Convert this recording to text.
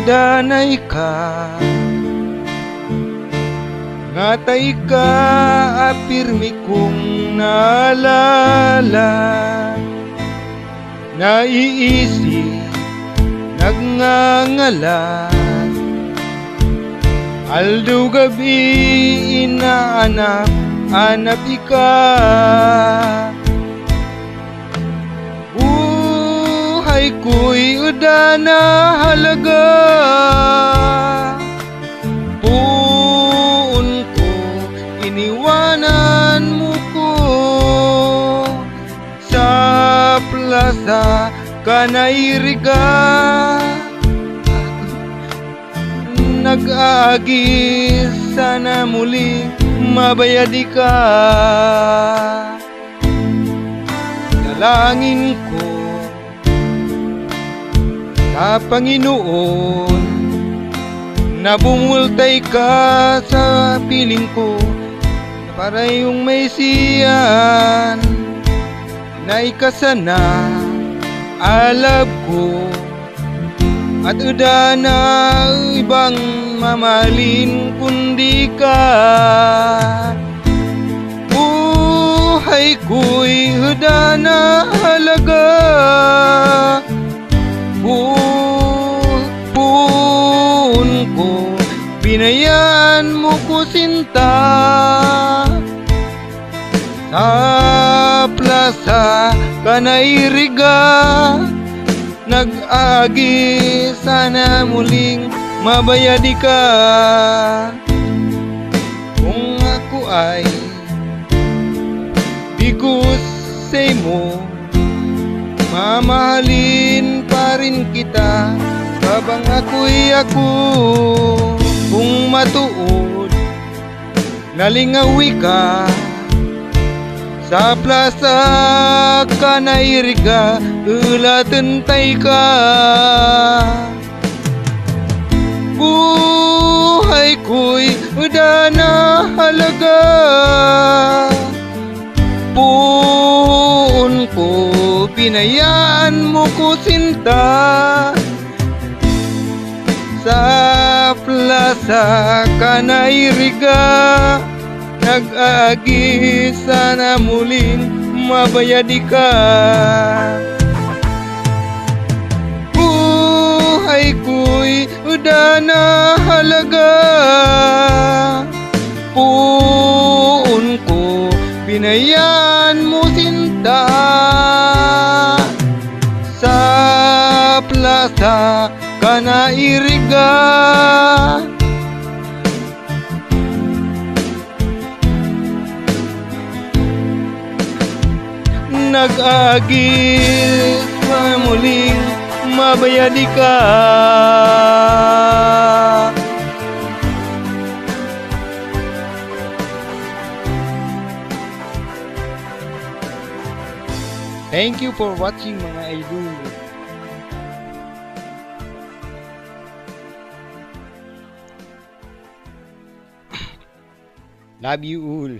danay ka, ngatay ka apirmi kong naalala. Naiisip, nagngangalan, aldaw gabi inaanap ika. Buhay ko'y uda na halaga, puon ko, iniwanan mo ko. Sa plaza ka nairiga, nag-aagis, sana muli mabayadi ka. Dalangin ko sa Panginoon na bumultay ka sa piling ko, na para yung may siyan na ikasana alab ko. At uda na ibang mamahalin kundi ka. Buhay ko'y uda na halaga, puon ko, binayaan mo ko sinta. Sa plaza ka nairiga, nag-agi, sana muling mabayadi ka. Kung ako ay bigos sa mo, mamahalin pa rin kita habang ako'y ako. Kung matuod, nalingawi ka, sa plaza ka nairiga, ulatentay ka. Buhay ko'y uda na halaga, puon ko, pinayaan mo ko sinta. Sa plaza ka nairiga, nag-aagi, sana muling mabayadi ka. Buhay ko'y uda na halaga, puon ko, binayaan mo sinta. Sa plaza ka nairiga, nag-agis pa muling mabayadi ka. Thank you for watching mga idol. Love you all.